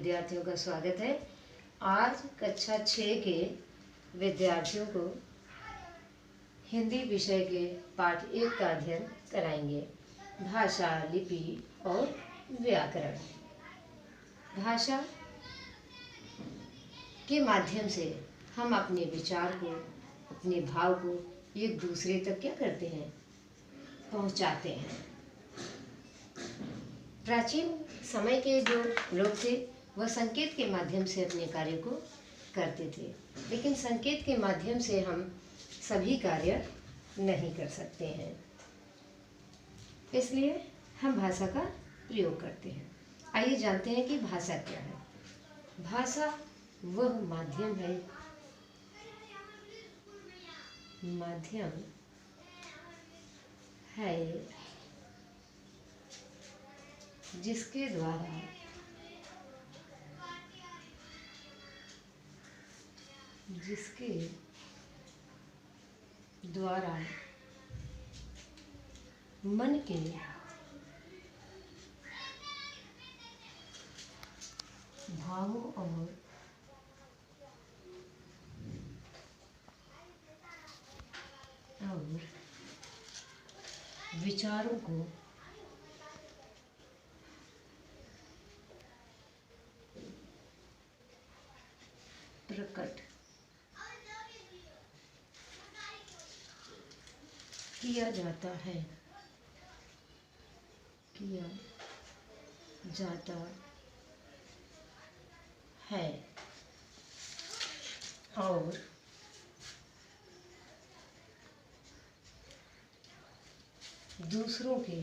विद्यार्थियों का स्वागत है। आज कक्षा 6 के विद्यार्थियों को हिंदी विषय के पाठ 1 का अध्ययन कराएंगे। भाषा, लिपि और व्याकरण। भाषा के माध्यम से हम अपने विचार को, अपने भाव को एक दूसरे तक क्या करते हैं, पहुंचाते हैं। प्राचीन समय के जो लोग थे वह संकेत के माध्यम से अपने कार्य को करते थे, लेकिन संकेत के माध्यम से हम सभी कार्य नहीं कर सकते हैं, इसलिए हम भाषा का प्रयोग करते हैं। आइए जानते हैं कि भाषा क्या है। भाषा वह माध्यम है जिसके द्वारा मन के भावों और विचारों को प्रकट किया जाता है और दूसरों के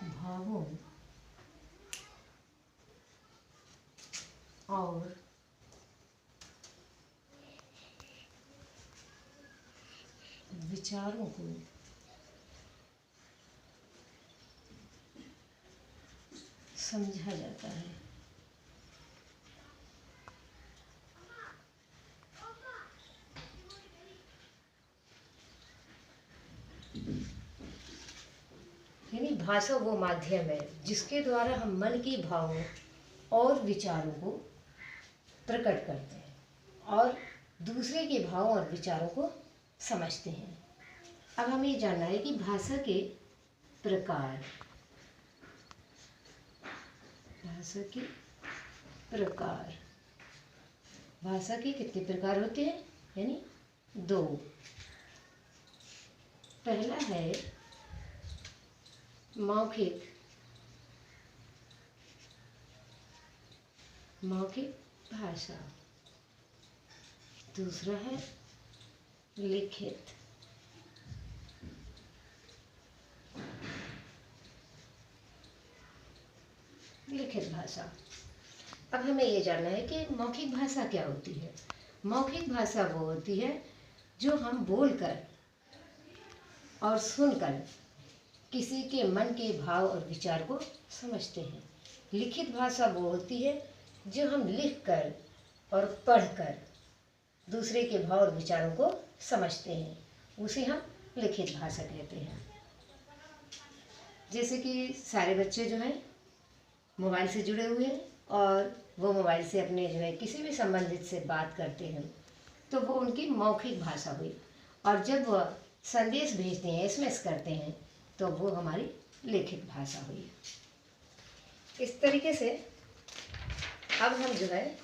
भावों और विचारों को समझा जाता है। यानी भाषा वो माध्यम है जिसके द्वारा हम मन की भावों और विचारों को प्रकट करते हैं और दूसरे के भाव और विचारों को समझते हैं। अब हमें ये जानना है कि भाषा के प्रकार। भाषा के कितने प्रकार होते हैं? यानी 2। पहला है मौखिक भाषा, दूसरा है लिखित भाषा। अब हमें ये जानना है कि मौखिक भाषा क्या होती है। मौखिक भाषा वो होती है जो हम बोलकर और सुनकर किसी के मन के भाव और विचार को समझते हैं। लिखित भाषा वो होती है जो हम लिखकर और पढ़कर दूसरे के भाव और विचारों को समझते हैं, उसे हम लिखित भाषा कहते हैं। जैसे कि सारे बच्चे जो हैं मोबाइल से जुड़े हुए हैं और वो मोबाइल से अपने जो है किसी भी संबंधित से बात करते हैं, तो वो उनकी मौखिक भाषा हुई। और जब वह संदेश भेजते हैं, एसएमएस करते हैं, तो वो हमारी लिखित भाषा हुई। इस तरीके से अब हम जो है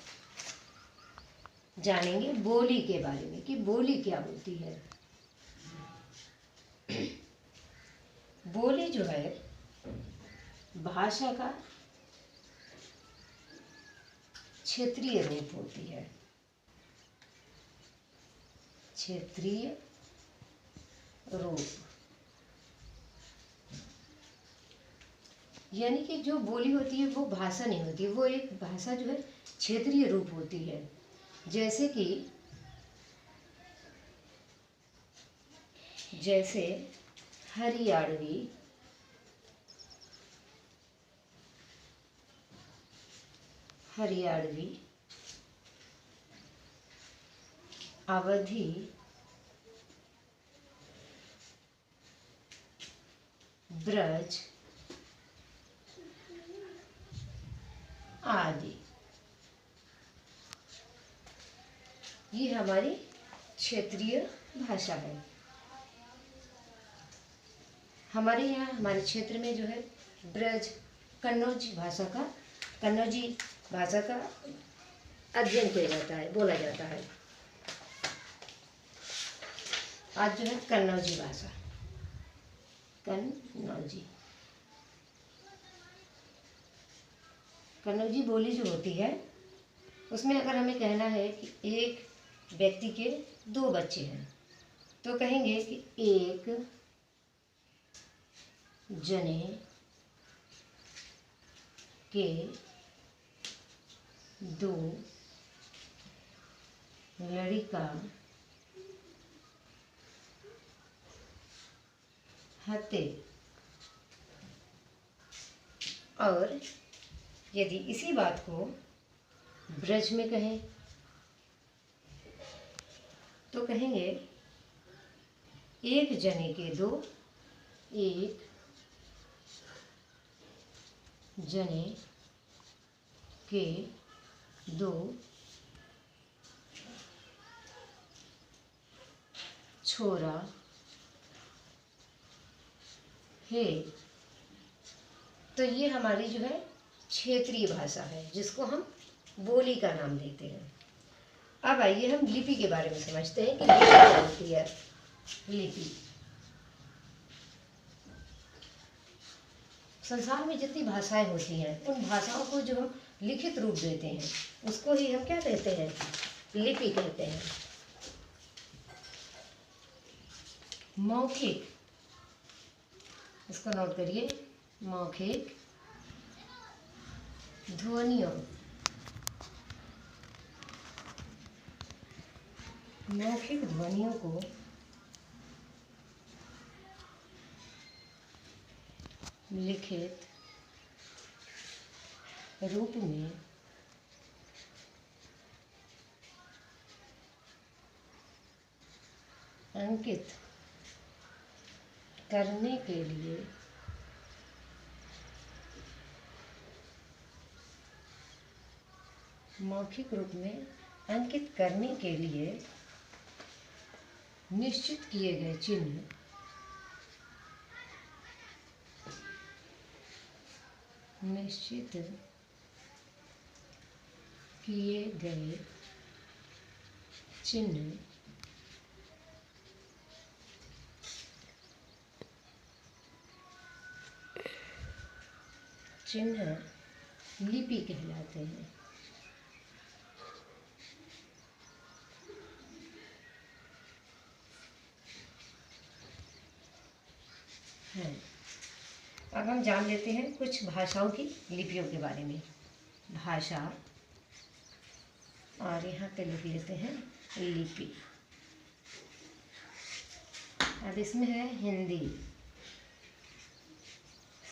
जानेंगे बोली के बारे में कि बोली क्या होती है। बोली जो है भाषा का क्षेत्रीय रूप होती है। क्षेत्रीय रूप यानी कि जो बोली होती है वो भाषा नहीं होती, वो एक भाषा जो है क्षेत्रीय रूप होती है। जैसे हरियाणवी, अवधी, ब्रज आदि। ये हमारी क्षेत्रीय भाषा है। हमारे यहाँ हमारे क्षेत्र में जो है ब्रज कन्नौजी भाषा का अध्ययन किया जाता है, बोला जाता है। आज जो है कन्नौजी भाषा, कन्नौजी बोली जो होती है उसमें अगर हमें कहना है कि एक व्यक्ति के 2 बच्चे हैं तो कहेंगे कि एक जने के 2 लड़का हते। और यदि इसी बात को ब्रज में कहें तो कहेंगे एक जने के 2, एक जने के 2 छोरा है। तो ये हमारी जो है क्षेत्रीय भाषा है जिसको हम बोली का नाम देते हैं। अब आइए हम लिपि के बारे में समझते हैं कि लिपि क्या होती है। लिपि संसार में जितनी भाषाएं होती हैं उन भाषाओं को जो हम लिखित रूप देते हैं उसको ही हम क्या कहते हैं, लिपि कहते हैं। मौखिक, इसको नोट करिए, मौखिक ध्वनियों, मौखिक ध्वनियों को लिखित रूप में अंकित करने के लिए मौखिक रूप में अंकित करने के लिए निश्चित किए गए चिन्ह चिन्ह लिपि कहलाते हैं। अब हम जान लेते हैं कुछ भाषाओं की लिपियों के बारे में। भाषा, और यहाँ पे लिख लेते हैं लिपि। अब इसमें है हिंदी,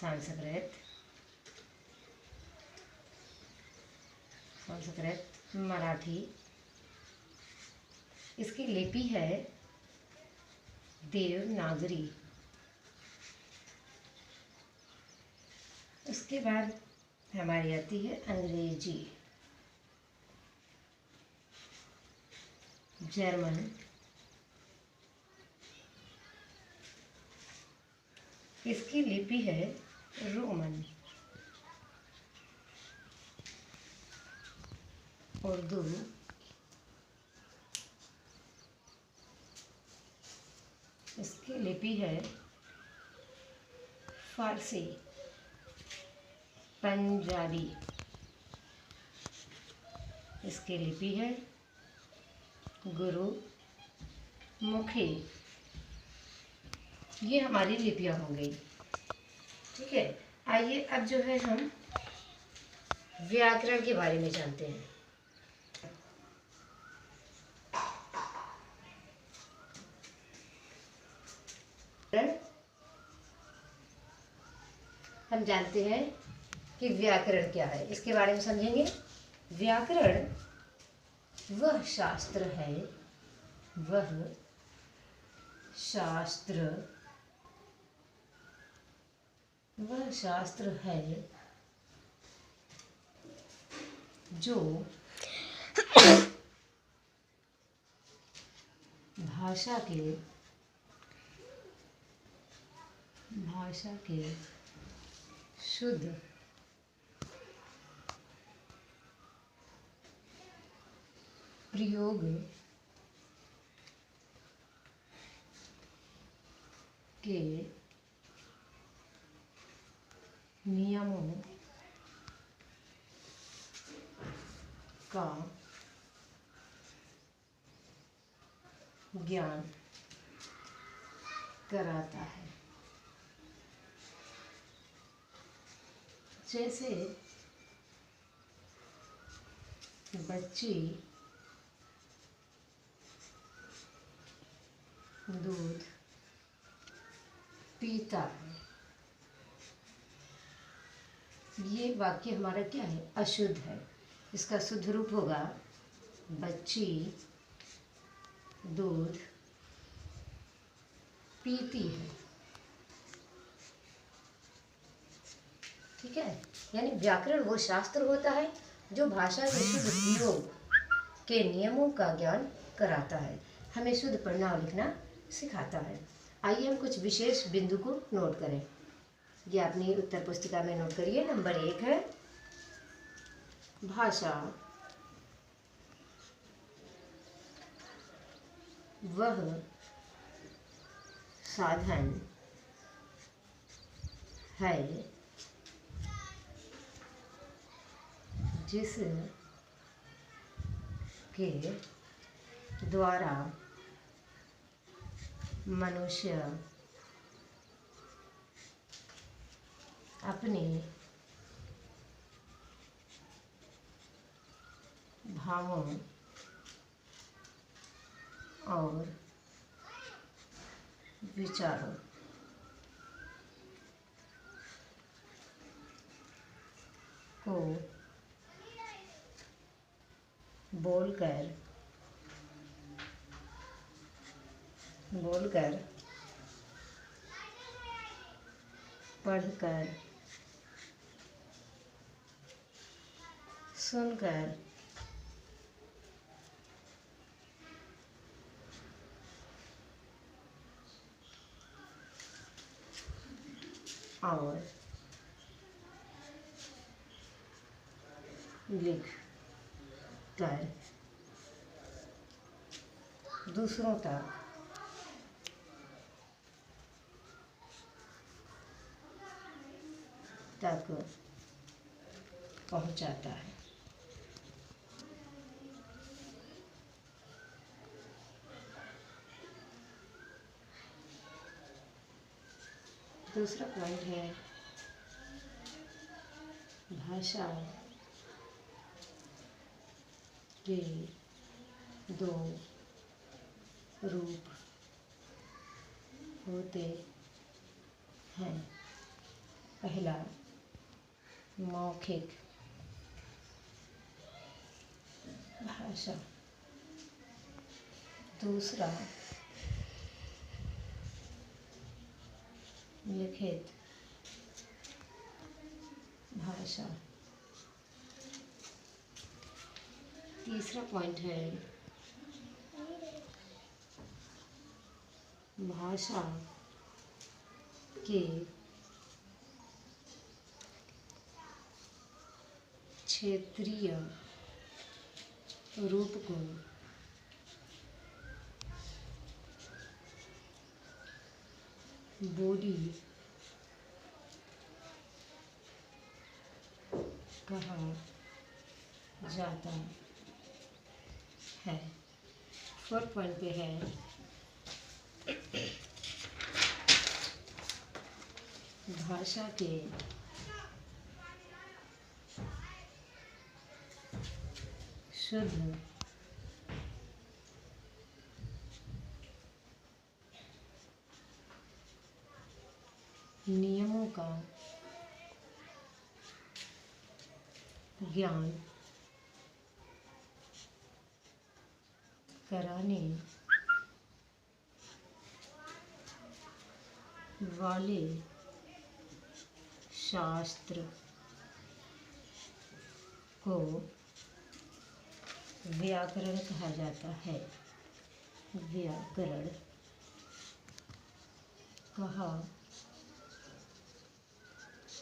संस्कृत, मराठी। इसकी लिपि है देवनागरी। उसके बाद हमारी आती है अंग्रेजी, जर्मन, इसकी लिपि है रोमन। उर्दू, इसकी लिपि है फारसी। पंजाबी, इसकी लिपि है गुरुमुखी। ये हमारी लिपियां हो गई। ठीक है, आइए अब जो है हम व्याकरण के बारे में जानते हैं। हम जानते हैं कि व्याकरण क्या है, इसके बारे में समझेंगे। व्याकरण वह शास्त्र है, वह शास्त्र वह शास्त्र है जो भाषा के शुद्ध प्रयोग के नियमों का ज्ञान कराता है। जैसे बच्ची दूध पीता है, ये वाक्य हमारा क्या है? अशुद्ध है। इसका शुद्ध रूप होगा बच्ची दूध पीती है। ठीक है, यानी व्याकरण वो शास्त्र होता है जो भाषा के शुद्ध प्रयोग के नियमों का ज्ञान कराता है, हमें शुद्ध पढ़ना और लिखना सिखाता है। आइए हम कुछ विशेष बिंदु को नोट करें। ये अपनी उत्तर पुस्तिका में नोट करिए। नंबर 1 है भाषा वह साधन है जिस के द्वारा मनुष्य अपने भावों और विचारों को बोलकर पढ़कर सुनकर और लिख कर दूसरों तक पहुंचाता है। दूसरा पॉइंट है भाषा के 2 रूप होते हैं। पहला मौखिक भाषा, दूसरा लिखित भाषा। तीसरा पॉइंट है भाषा के क्षेत्रीय रूप को बोली कहा जाता है। 4 पॉइंट पे है भाषा के शुद्ध नियमों का ज्ञान कराने वाले शास्त्र को व्याकरण कहा जाता है। व्याकरण कहा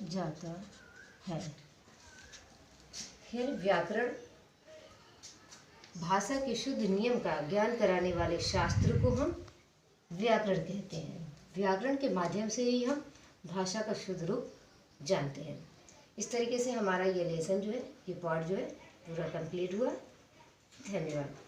जाता है। फिर व्याकरण भाषा के शुद्ध नियम का ज्ञान कराने वाले शास्त्र को हम व्याकरण कहते हैं। व्याकरण के माध्यम से ही हम भाषा का शुद्ध रूप जानते हैं। इस तरीके से हमारा ये लेसन जो है, ये पार्ट जो है पूरा कंप्लीट हुआ। धन्यवाद।